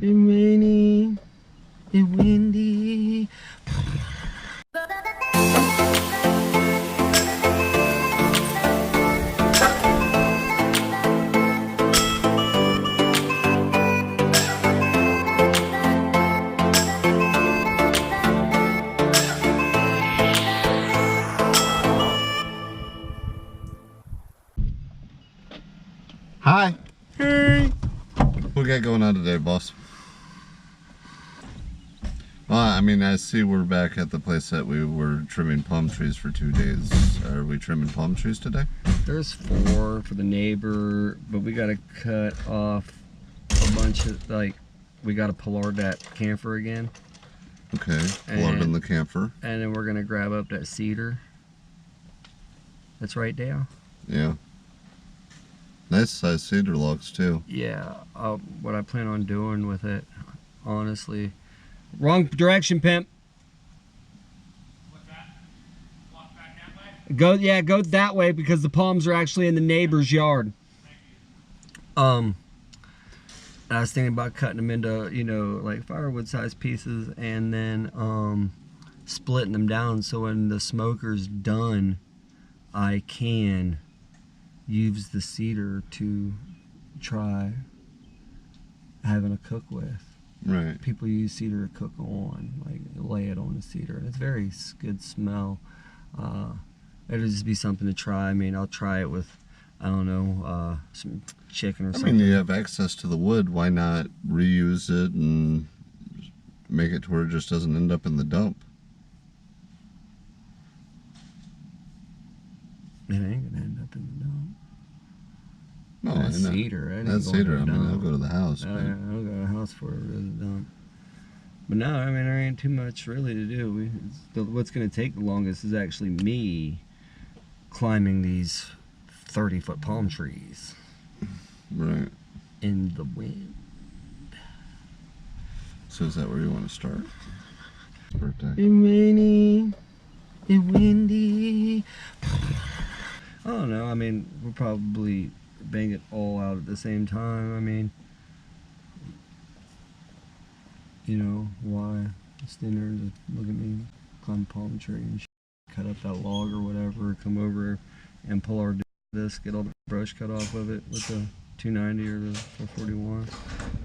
It's rainy and windy. Hi. Hey. What we got going on today, boss? Well, I mean, I see we're back at the place that we were trimming palm trees for 2 days. Are we trimming palm trees today? There's 4 for the neighbor, but we gotta cut off a bunch of, like, we gotta pullard that camphor again. Okay, pullard in the camphor. And then we're gonna grab up that cedar. That's right, Dale? Yeah. Nice size cedar logs too. Yeah, what I plan on doing with it, honestly. Wrong direction, pimp. What's that? Walk back that way? Go that way because the palms are actually in the neighbor's yard. I was thinking about cutting them into, you know, like firewood sized pieces and then splitting them down so when the smoker's done, I can use the cedar to try having a cook with. Right. People use cedar to cook on, like lay it on the cedar, and it's very good smell. It'll just be something to try. I mean, I'll try it with, I don't know, some chicken or something. I mean, you have access to the wood. Why not reuse it and make it to where it just doesn't end up in the dump? It ain't gonna end up in the dump. No, That's I know. cedar. That's cedar. I mean, I'll go to the house. I'll go to the house for it. Dump. But no, I mean, there ain't too much really to do. What's gonna take the longest is actually me climbing these 30-foot palm trees. Right. In the wind. So is that where you want to start? Birthday. And rainy and windy. I don't know. I mean, we'll probably bang it all out at the same time. I mean, you know, why stand there and just look at me climb a palm tree and cut up that log or whatever, come over and pull our disc, get all the brush cut off of it with the 290 or the 441.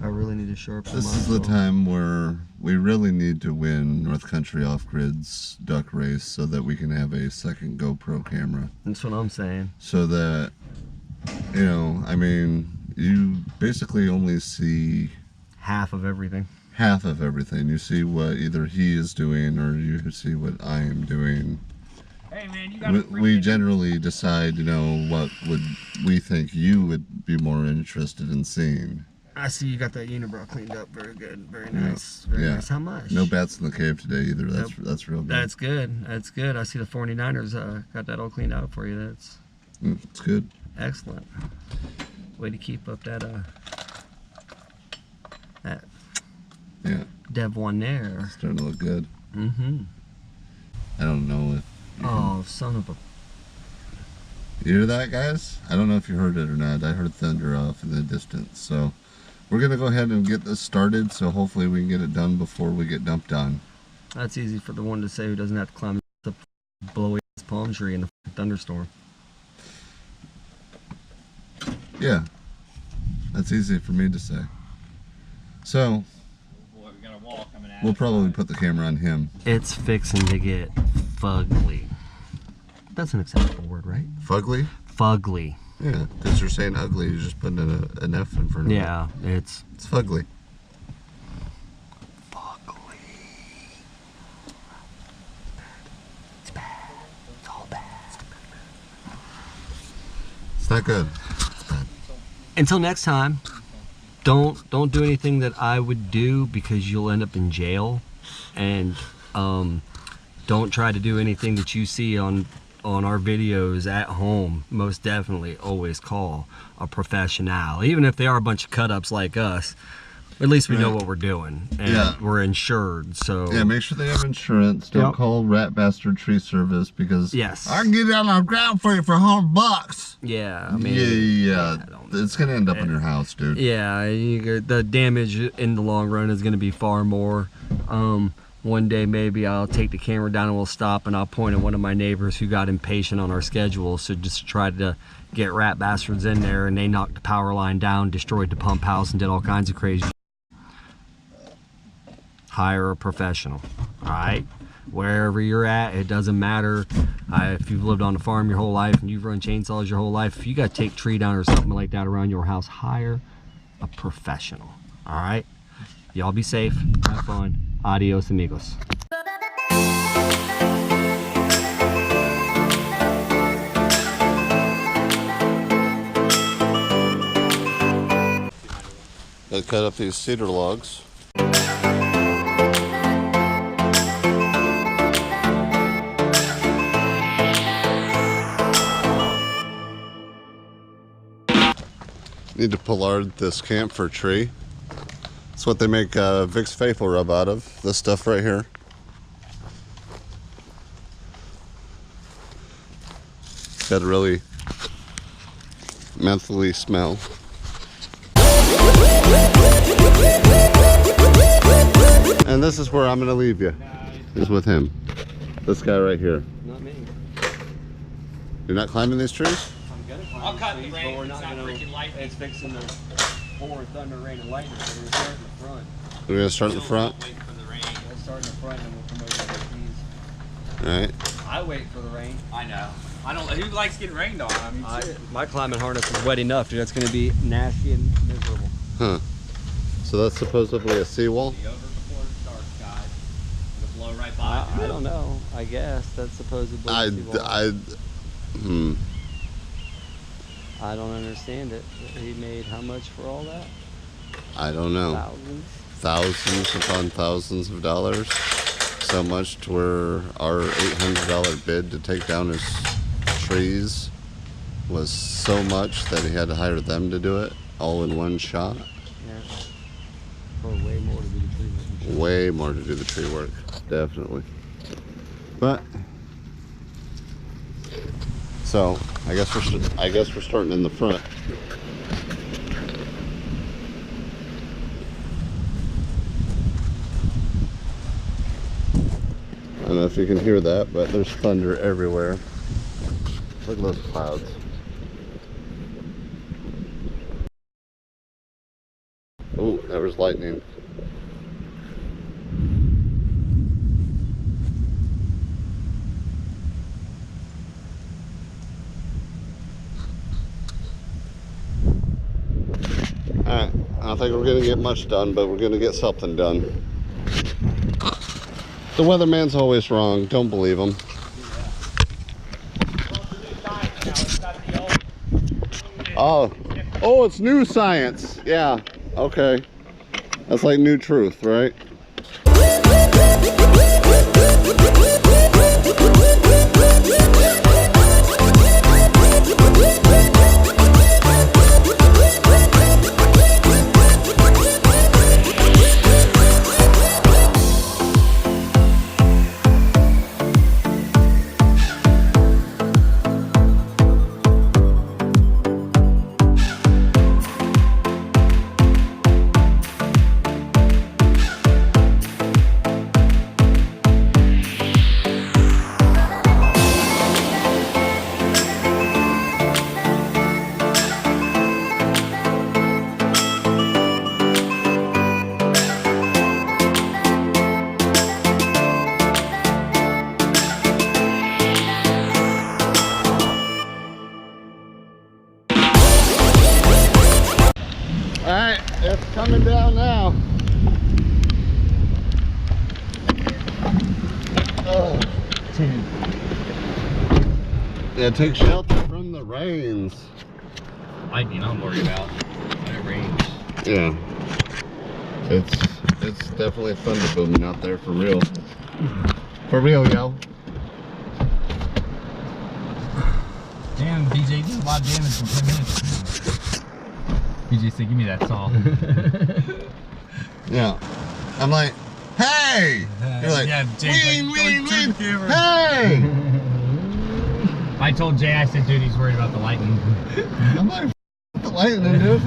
I really need to sharpen This is the time where we really need to win North Country Off-Grid's duck race so that we can have a second GoPro camera. That's what I'm saying. So that, you know, I mean, you basically only see half of everything. Half of everything. You see what either he is doing or you see what I am doing. Hey man, you got we generally decide, you know, what would we think you would be more interested in seeing. I see you got that unibrow cleaned up. Very good. Very nice. Very nice. How much? No bats in the cave today either. That's real good. That's good. That's good. I see the 49ers got that all cleaned out for you. That's it's good. Excellent. Way to keep up that Dev one there. Starting to look good. Mm-hmm. I don't know if son of a... You hear that, guys? I don't know if you heard it or not. I heard thunder off in the distance. So we're going to go ahead and get this started. So hopefully we can get it done before we get dumped on. That's easy for the one to say who doesn't have to climb up blow away his palm tree in a thunderstorm. Yeah. That's easy for me to say. So we'll probably put the camera on him. It's fixing to get fugly. That's an acceptable word, right? Fugly? Fugly. Yeah, because you're saying ugly, you're just putting an F in front of it. Yeah, it's fugly. Fugly. It's bad. It's all bad. It's not good. It's bad. Until next time, don't do anything that I would do because you'll end up in jail, and don't try to do anything that you see on our videos at home. Most definitely always call a professional, even if they are a bunch of cut-ups like us. At least we know what we're doing, and we're insured. So yeah, make sure they have insurance. Don't call Rat Bastard Tree Service because I can get it on the ground for you for $100. Yeah, I mean, yeah, it's gonna end up in your house, dude. Yeah, the damage in the long run is gonna be far more. One day maybe I'll take the camera down and we'll stop and I'll point at one of my neighbors who got impatient on our schedule, so just tried to get rat bastards in there, and they knocked the power line down, destroyed the pump house, and did all kinds of crazy. Hire a professional, all right? Wherever you're at, it doesn't matter. If you've lived on a farm your whole life and you've run chainsaws your whole life, if you got to take a tree down or something like that around your house, hire a professional, all right? Y'all be safe, have fun. Adios, amigos. Gotta cut up these cedar logs. Need to pollard this camphor tree. It's what they make Vicks Vapor Rub out of. This stuff right here. It's got a really mentally smell. And this is where I'm gonna leave you. Is with him. This guy right here. Not me. You're not climbing these trees? I'll cut the rain, it's not freaking lightning. It's fixing to pour thunder, rain, and lightning, so we're starting in the front. We're gonna start in the front? Wait for the rain. We'll start in the front and we'll come over to the keys. Alright. I wait for the rain. I know. I don't. Who likes getting rained on? I mean, My climbing harness is wet enough, dude. That's going to be nasty and miserable. Huh. So that's supposedly a seawall? be over before it starts, guys. It'll blow right by. I don't know. I guess that's supposedly I don't understand it. He made how much for all that? I don't know. Thousands? Thousands upon thousands of dollars. So much to where our $800 bid to take down his trees was so much that he had to hire them to do it all in one shot. Yeah. For way more to do the tree work. Way more to do the tree work, definitely. But so I guess we're starting in the front. I don't know if you can hear that, but there's thunder everywhere. Look at those clouds. Oh, there was lightning. Alright, I don't think we're going to get much done, but we're going to get something done. The weatherman's always wrong. Don't believe him. Oh, it's new science. Yeah, okay. That's like new truth, right? Alright, it's coming down now. Oh. Yeah, take shelter from the rains. Lightning, I'm worried about when it rains. Yeah. It's definitely thunder booming out there for real. For real, yo. Damn, BJ did a lot of damage in 10 minutes. BJ said, give me that saw. Yeah. I'm like, hey! You're like, yeah, Jay's ween, like, ween, "Don't turn ween, the camera." hey! I told Jay, I said, dude, he's worried about the lightning. I'm like, the lightning, dude.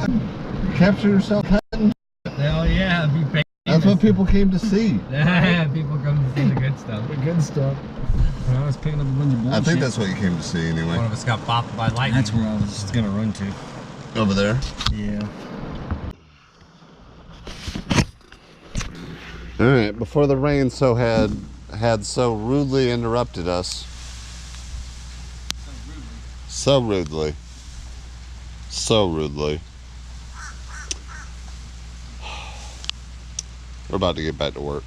Capture yourself. Hell yeah, be famous. That's what people came to see. Yeah, people come to see the good stuff. The good stuff. I was picking up a bunch of bullshit. I think that's what you came to see anyway. One of us got bopped by lightning. That's where I was just gonna run to. Over there. Yeah. All right. Before the rain had so rudely interrupted us. So rudely. We're about to get back to work.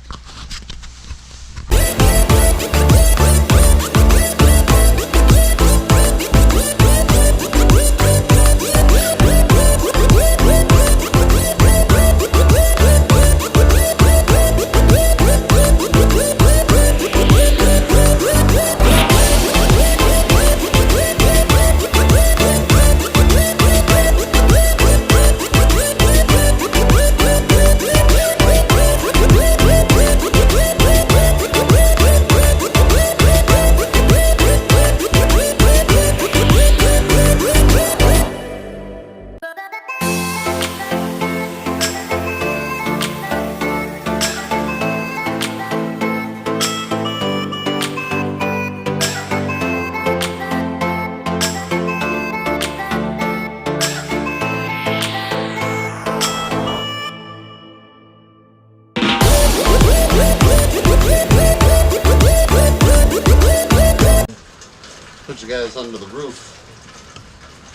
Put you guys under the roof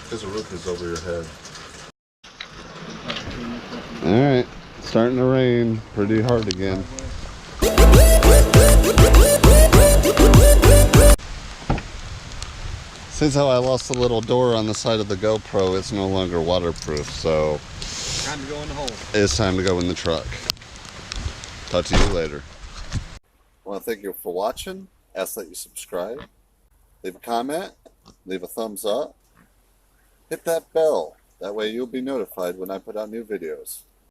because the roof is over your head. Alright, starting to rain pretty hard again. Since how I lost the little door on the side of the GoPro, it's no longer waterproof, so Time to go in the hole. it's time to go in the truck. Talk to you later. I want to thank you for watching. Ask that you subscribe. Leave a comment. Leave a thumbs up. Hit that bell. That way you'll be notified when I put out new videos.